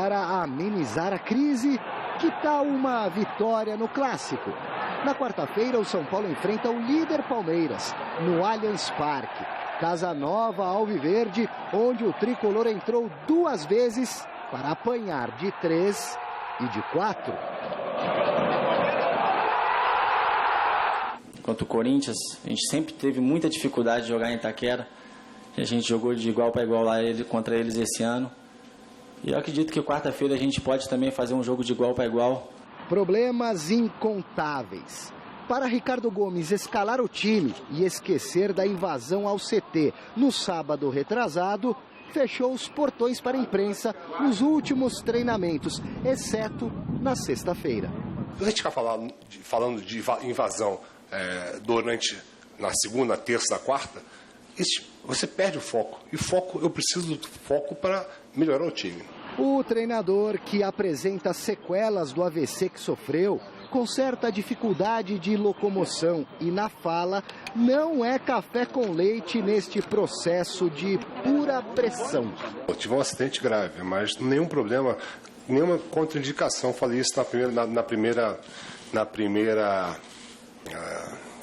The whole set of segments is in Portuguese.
Para amenizar a crise, que tal uma vitória no Clássico? Na quarta-feira, o São Paulo enfrenta o líder Palmeiras, no Allianz Parque. Casa nova alviverde, onde o tricolor entrou 2 vezes para apanhar de 3 e de 4. Quanto o Corinthians, a gente sempre teve muita dificuldade de jogar em Itaquera. A gente jogou de igual para igual lá contra eles esse ano. E eu acredito que quarta-feira a gente pode também fazer um jogo de igual para igual. Problemas incontáveis. Para Ricardo Gomes escalar o time e esquecer da invasão ao CT no sábado retrasado, fechou os portões para a imprensa nos últimos treinamentos, exceto na sexta-feira. Se a gente ficar falando de invasão durante na segunda, na terça, na quarta, você perde o foco. E foco, eu preciso do foco para melhorar o time. O treinador, que apresenta sequelas do AVC que sofreu, com certa dificuldade de locomoção e na fala, não é café com leite neste processo de pura pressão. Eu tive um acidente grave, mas nenhum problema, nenhuma contraindicação. Falei isso na primeira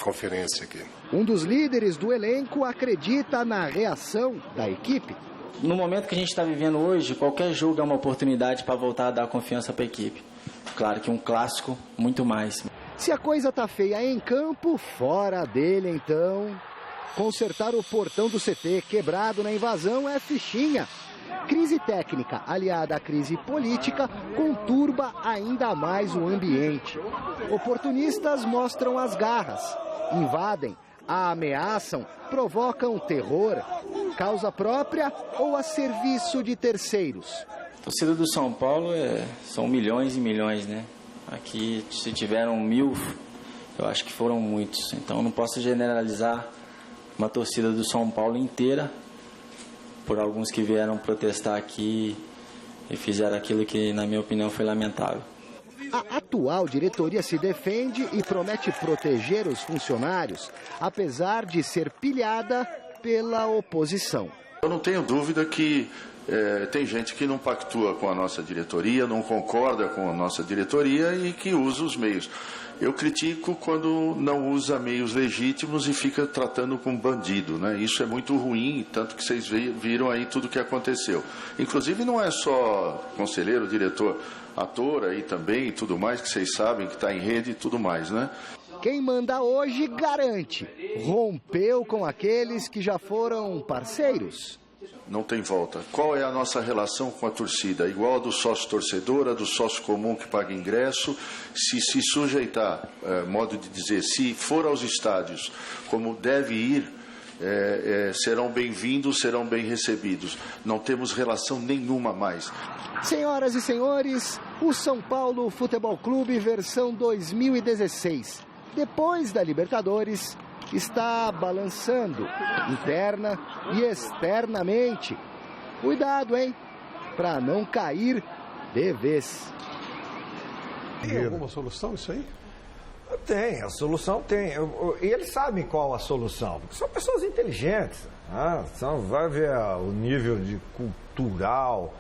conferência aqui. Um dos líderes do elenco acredita na reação da equipe. No momento que a gente está vivendo hoje, qualquer jogo é uma oportunidade para voltar a dar confiança para a equipe. Claro que um clássico, muito mais. Se a coisa tá feia em campo, fora dele então. Consertar o portão do CT quebrado na invasão é fichinha. Crise técnica aliada à crise política conturba ainda mais o ambiente. Oportunistas mostram as garras, invadem, ameaçam, provocam terror. Causa própria ou a serviço de terceiros? A torcida do São Paulo são milhões e milhões, né? Aqui, se tiveram 1000, eu acho que foram muitos. Então, não posso generalizar uma torcida do São Paulo inteira por alguns que vieram protestar aqui e fizeram aquilo que, na minha opinião, foi lamentável. A atual diretoria se defende e promete proteger os funcionários, apesar de ser pilhada pela oposição. Eu não tenho dúvida que tem gente que não pactua com a nossa diretoria, não concorda com a nossa diretoria e que usa os meios. Eu critico quando não usa meios legítimos e fica tratando com bandido, né? Isso é muito ruim, tanto que vocês viram aí tudo o que aconteceu. Inclusive não é só conselheiro, diretor, ator aí também e tudo mais, que vocês sabem que está em rede e tudo mais, né? Quem manda hoje garante. Rompeu com aqueles que já foram parceiros. Não tem volta. Qual é a nossa relação com a torcida? Igual a do sócio torcedor, a do sócio comum que paga ingresso. Se sujeitar, modo de dizer, se for aos estádios como deve ir, serão bem-vindos, serão bem recebidos. Não temos relação nenhuma mais. Senhoras e senhores, o São Paulo Futebol Clube versão 2016. Depois da Libertadores, está balançando interna e externamente. Cuidado, hein? Para não cair de vez. Tem alguma solução isso aí? Tem, a solução tem. E eles sabem qual a solução, porque são pessoas inteligentes. Vai ver o nível de cultural,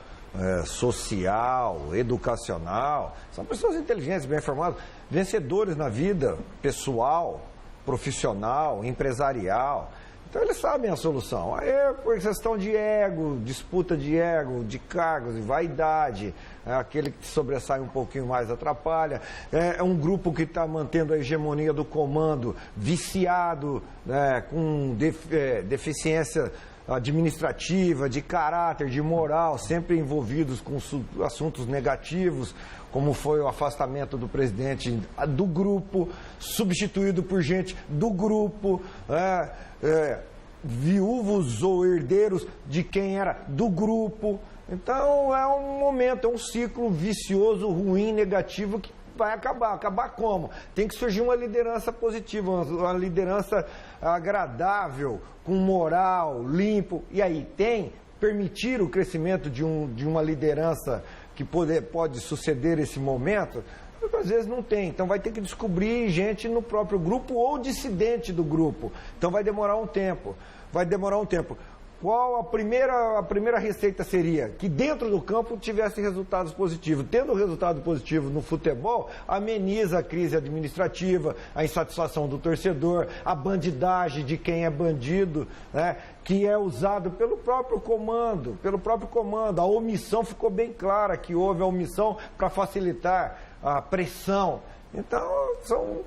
social, educacional. São pessoas inteligentes, bem formadas, vencedores na vida pessoal, profissional, empresarial. Então eles sabem a solução. Aí é por questão de ego, disputa de ego, de cargos, de vaidade, aquele que sobressai um pouquinho mais atrapalha. É um grupo que está mantendo a hegemonia do comando, viciado, com deficiência administrativa, de caráter, de moral, sempre envolvidos com assuntos negativos, como foi o afastamento do presidente do grupo, substituído por gente do grupo, viúvos ou herdeiros de quem era do grupo. Então é um momento, é um ciclo vicioso, ruim, negativo, que vai acabar. Acabar como? Tem que surgir uma liderança positiva, uma liderança agradável, com moral, limpo. E aí permitir o crescimento de uma liderança que pode suceder esse momento, às vezes não tem. Então vai ter que descobrir gente no próprio grupo ou dissidente do grupo. Então vai demorar um tempo. qual a primeira receita seria? Que dentro do campo tivesse resultados positivos. Tendo resultado positivo no futebol, ameniza a crise administrativa, a insatisfação do torcedor, a bandidagem de quem é bandido, né? Que é usado pelo próprio comando. A omissão ficou bem clara, que houve a omissão para facilitar a pressão. Então, são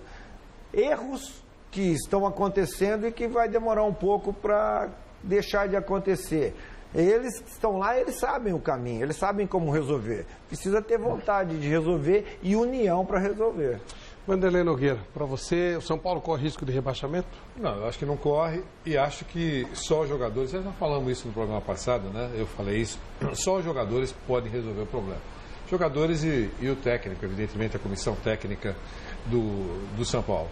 erros que estão acontecendo e que vai demorar um pouco para deixar de acontecer. Eles que estão lá, eles sabem o caminho, eles sabem como resolver. Precisa ter vontade de resolver e união para resolver. Vanderlei Nogueira, para você, o São Paulo corre risco de rebaixamento? Não, eu acho que não corre e acho que só os jogadores, nós já falamos isso no programa passado, né? Eu falei isso, só os jogadores podem resolver o problema. Jogadores e o técnico, evidentemente a comissão técnica do São Paulo.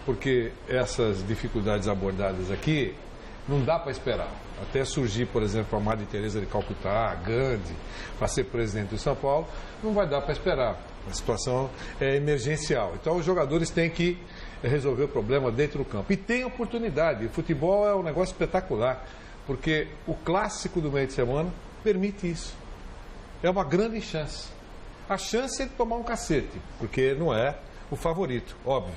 Porque essas dificuldades abordadas aqui, não dá para esperar. Até surgir, por exemplo, a Madre Teresa de Calcutá, Gandhi, para ser presidente do São Paulo, não vai dar para esperar. A situação é emergencial. Então, os jogadores têm que resolver o problema dentro do campo. E tem oportunidade. O futebol é um negócio espetacular, porque o clássico do meio de semana permite isso. É uma grande chance. A chance é de tomar um cacete, porque não é o favorito, óbvio.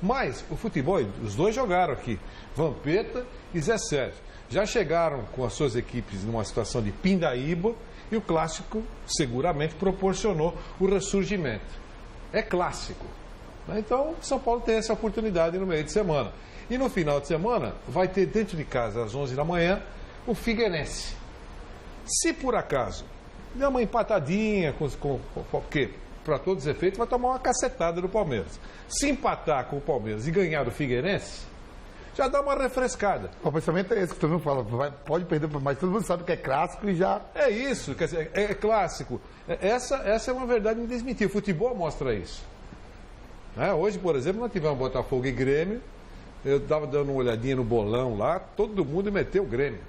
Mas o futebol, os dois jogaram aqui, Vampeta e Zé Sérgio. Já chegaram com as suas equipes numa situação de pindaíba e o clássico seguramente proporcionou o ressurgimento. É clássico. Então, São Paulo tem essa oportunidade no meio de semana. E no final de semana, vai ter dentro de casa, às 11 da manhã, o Figueirense. Se por acaso der uma empatadinha, porque para todos os efeitos vai tomar uma cacetada do Palmeiras. Se empatar com o Palmeiras e ganhar o Figueirense, já dá uma refrescada. O pensamento é esse que todo mundo fala, pode perder, mas todo mundo sabe que é clássico e já... É isso, quer dizer, é clássico. Essa é uma verdade indesmentível. O futebol mostra isso. Hoje, por exemplo, nós tivemos Botafogo e Grêmio, eu estava dando uma olhadinha no bolão lá, todo mundo meteu o Grêmio.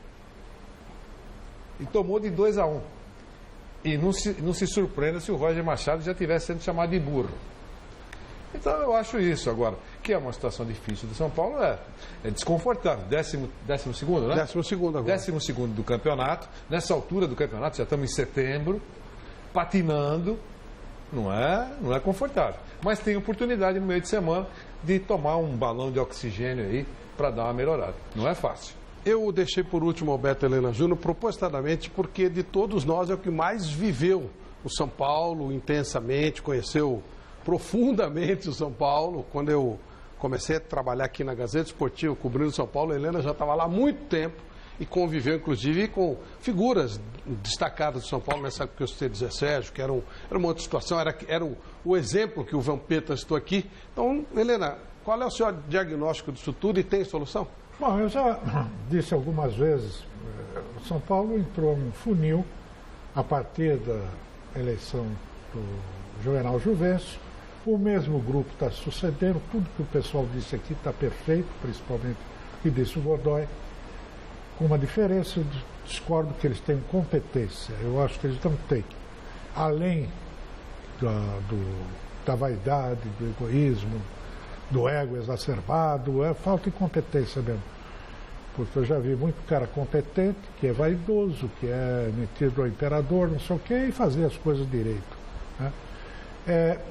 E tomou de 2-1. E não se surpreenda se o Roger Machado já estivesse sendo chamado de burro. Então eu acho isso agora, que é uma situação difícil do São Paulo, é desconfortável. 12º, né? 12º agora. 12º do campeonato, nessa altura do campeonato, já estamos em setembro, patinando, não é confortável. Mas tem oportunidade no meio de semana de tomar um balão de oxigênio aí para dar uma melhorada. Não é fácil. Eu deixei por último o Alberto Helena Júnior propositadamente porque de todos nós é o que mais viveu o São Paulo intensamente, conheceu profundamente o São Paulo. Quando eu comecei a trabalhar aqui na Gazeta Esportiva, cobrindo o São Paulo, a Helena já estava lá há muito tempo e conviveu, inclusive, com figuras destacadas do São Paulo nessa época que eu citei de Zé Sérgio, que era uma outra situação, era o exemplo que o Vampeta citou aqui. Então, Helena, qual é o seu diagnóstico disso tudo e tem solução? Bom, eu já disse algumas vezes, o São Paulo entrou num funil a partir da eleição do Juvenal Juvencio. O mesmo grupo está sucedendo, tudo que o pessoal disse aqui está perfeito, principalmente o que disse o Godoy, com uma diferença, eu discordo que eles têm competência, eu acho que eles não têm. Além da vaidade, do egoísmo, do ego exacerbado, é falta de competência mesmo. Porque eu já vi muito cara competente, que é vaidoso, que é metido ao imperador, não sei o quê, e fazer as coisas direito, né?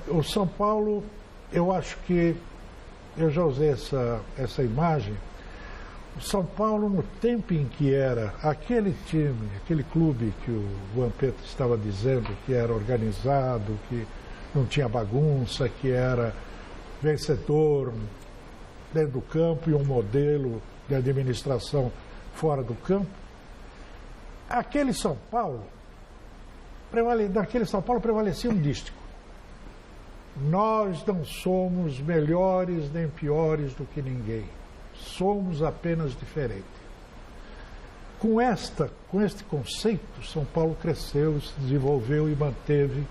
O São Paulo, eu acho que, eu já usei essa imagem, o São Paulo no tempo em que era aquele time, aquele clube que o Vampeta estava dizendo que era organizado, que não tinha bagunça, que era vencedor dentro do campo e um modelo de administração fora do campo, naquele São Paulo prevalecia um dístico. Nós não somos melhores nem piores do que ninguém. Somos apenas diferentes. Com este conceito, São Paulo cresceu, se desenvolveu e manteve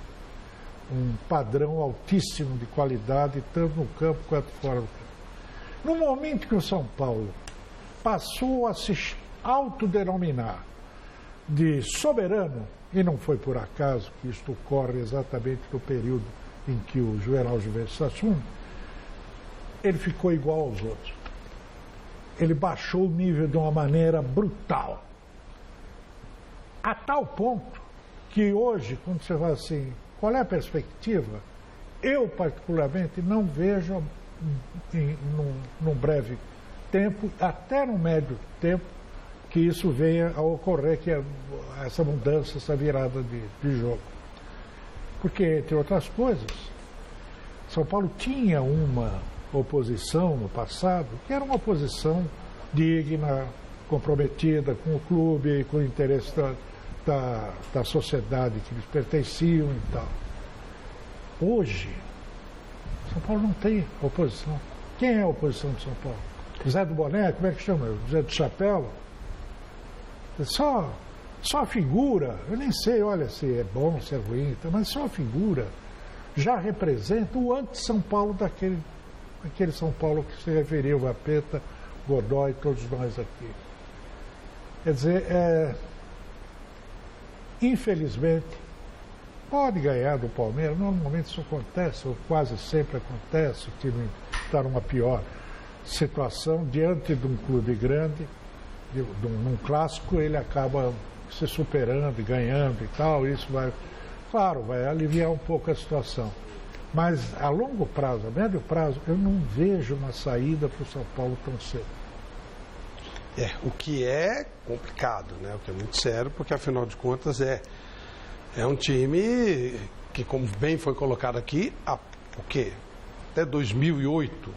um padrão altíssimo de qualidade, tanto no campo quanto fora do campo. No momento que o São Paulo passou a se autodenominar de soberano, e não foi por acaso que isto ocorre exatamente no período em que o Juvenal Juvencio assume, ele ficou igual aos outros. Ele baixou o nível de uma maneira brutal. A tal ponto que hoje, quando você fala assim, qual é a perspectiva? Eu, particularmente, não vejo num breve tempo, até no médio tempo, que isso venha a ocorrer, que essa mudança, essa virada de jogo. Porque, entre outras coisas, São Paulo tinha uma oposição no passado, que era uma oposição digna, comprometida com o clube, com o interesse da sociedade que eles pertenciam e tal. Hoje, São Paulo não tem oposição. Quem é a oposição de São Paulo? Zé do Boné, como é que chama? Zé do Chapéu? Só a figura, eu nem sei, olha, se é bom, se é ruim, mas só a figura já representa o anti-São Paulo daquele São Paulo que se referiu, Vampeta, Godoy, todos nós aqui. Quer dizer, infelizmente, pode ganhar do Palmeiras, normalmente isso acontece, ou quase sempre acontece, o time está numa pior situação, diante de um clube grande, num clássico, ele acaba se superando e ganhando e tal, isso vai, claro, vai aliviar um pouco a situação. Mas a longo prazo, a médio prazo, eu não vejo uma saída para o São Paulo tão cedo. O que é complicado, né? O que é muito sério, porque afinal de contas é um time que, como bem foi colocado aqui, o quê? Até 2008,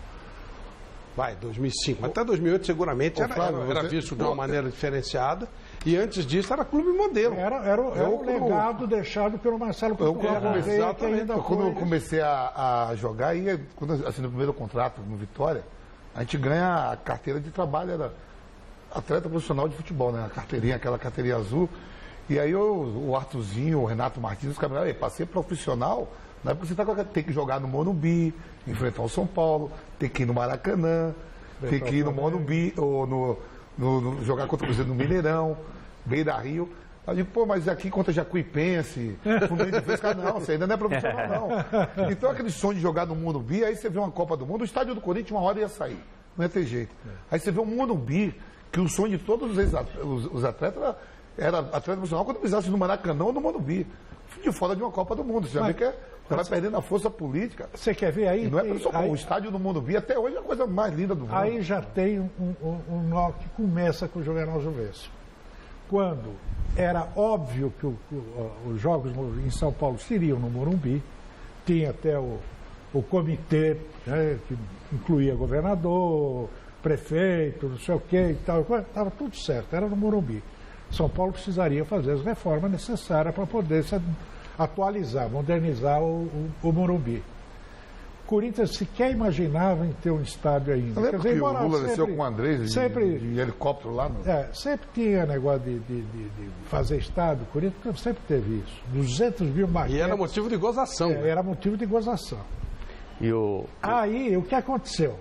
2005, mas até 2008 seguramente era visto de uma maneira diferenciada, e antes disso era clube modelo. Era o legado deixado pelo Marcelo Quando eu comecei a jogar, quando eu assinei o primeiro contrato no Vitória, a gente ganha a carteira de trabalho, era atleta profissional de futebol, né? Aquela carteirinha azul. E aí o Arthurzinho, o Renato Martins, os caras falaram, para ser profissional, não é porque você tem que jogar no Morumbi, enfrentar o São Paulo, tem que ir no Maracanã, tem que ir no Morumbi, ou jogar contra o Cruzeiro no Mineirão, Beira Rio. Eu digo, mas aqui contra Jacuipense, Fluminense de Fez, não, você ainda não é profissional, não. Então aquele sonho de jogar no Morumbi, aí você vê uma Copa do Mundo, o estádio do Corinthians uma hora ia sair, não ia ter jeito. Aí você vê um Morumbi, que o sonho de todos os atletas era atleta profissional quando precisasse no Maracanã ou no Morumbi, de fora de uma Copa do Mundo. Você já vê que vai perdendo a força política. Você quer ver aí? E não é só o estádio do Morumbi, até hoje é a coisa mais linda do mundo. Aí já tem um nó que começa com o Juvenal Juvencio. Quando era óbvio que os jogos em São Paulo seriam no Morumbi, tinha até o comitê, né, que incluía governador, prefeito, não sei o que e tal, estava tudo certo, era no Morumbi. São Paulo precisaria fazer as reformas necessárias para poder se atualizar, modernizar o Morumbi. O Corinthians sequer imaginava em ter um estádio ainda. Quer dizer, o Lula desceu com o Andrés de helicóptero lá? Sempre tinha negócio de fazer estádio, o Corinthians sempre teve isso. 200 mil maquetes. E era motivo de gozação. Era motivo de gozação. Aí, o que aconteceu?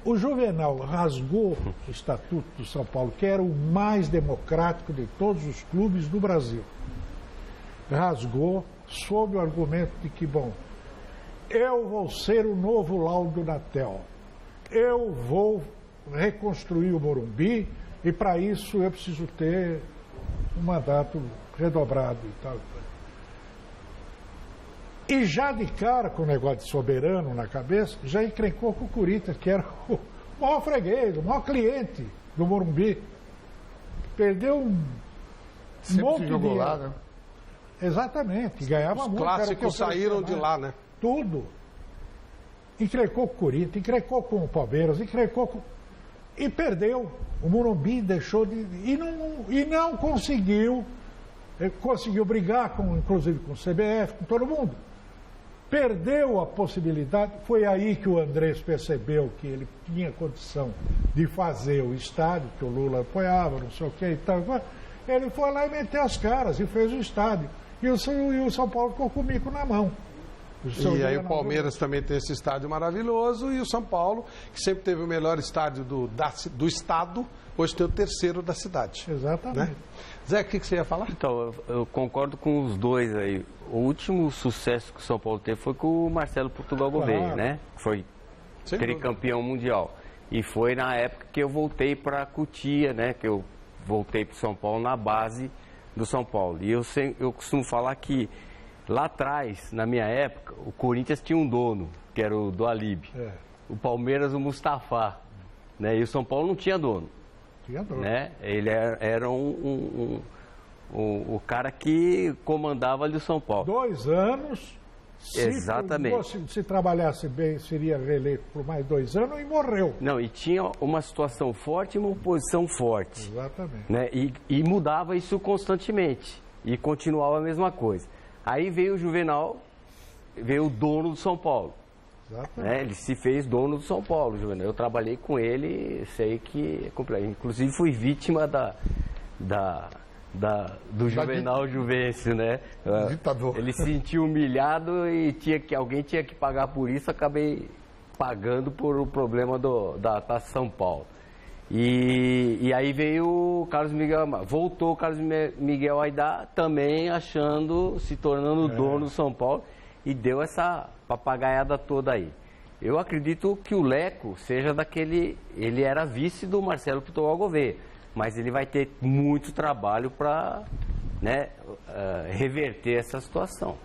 O Juvenal rasgou o Estatuto do São Paulo, que era o mais democrático de todos os clubes do Brasil. Rasgou sob o argumento de que, eu vou ser o novo Laudo Natel. Eu vou reconstruir o Morumbi e, para isso, eu preciso ter um mandato redobrado e tal. E já de cara, com o negócio de soberano na cabeça, já encrencou com o Corinthians, que era o maior freguês, o maior cliente do Morumbi. Perdeu um monte de dinheiro. Lá, né? Exatamente, ganhava muito. Os clássicos saíram de lá, né? Tudo. Encrencou com o Corinthians, encrencou com o Palmeiras, encrencou com... E perdeu. O Morumbi deixou de... E não conseguiu... Conseguiu brigar, inclusive com o CBF, com todo mundo. Perdeu a possibilidade, foi aí que o Andrés percebeu que ele tinha condição de fazer o estádio, que o Lula apoiava, não sei o que e tal. Ele foi lá e meteu as caras e fez o estádio. E o São Paulo ficou com o mico na mão. E aí o Palmeiras também tem esse estádio maravilhoso, e o São Paulo, que sempre teve o melhor estádio do estado, hoje tem o terceiro da cidade. Exatamente. Né? Zé, o que você ia falar? Então, eu concordo com os dois aí. O último sucesso que o São Paulo teve foi com o Marcelo Portugal Gouveia, né? Foi tricampeão mundial. E foi na época que eu voltei para Cotia, né? Que eu voltei para São Paulo na base do São Paulo. E eu costumo falar que lá atrás, na minha época, o Corinthians tinha um dono, que era o Dualib. O Palmeiras, o Mustafa. Né? E o São Paulo não tinha dono. Tinha dono. Né? Ele era o cara que comandava ali o São Paulo. 2 anos. Exatamente. Se trabalhasse bem, seria reeleito por mais 2 anos e morreu. Não, e tinha uma situação forte e uma oposição forte. Exatamente. Né? E mudava isso constantemente. E continuava a mesma coisa. Aí veio o Juvenal, veio o dono do São Paulo. Né? Ele se fez dono do São Paulo, Juvenal. Eu trabalhei com ele, sei que... Inclusive fui vítima do Juvenal Juvencio, né? Ditador. Ele se sentiu humilhado e alguém tinha que pagar por isso, acabei pagando por o problema da Taça São Paulo. E aí veio o Carlos Miguel, voltou o Carlos Miguel Aidar também se tornando dono do São Paulo e deu essa papagaiada toda aí. Eu acredito que o Leco seja ele era vice do Marcelo Portugal Gouveia, mas ele vai ter muito trabalho para reverter essa situação.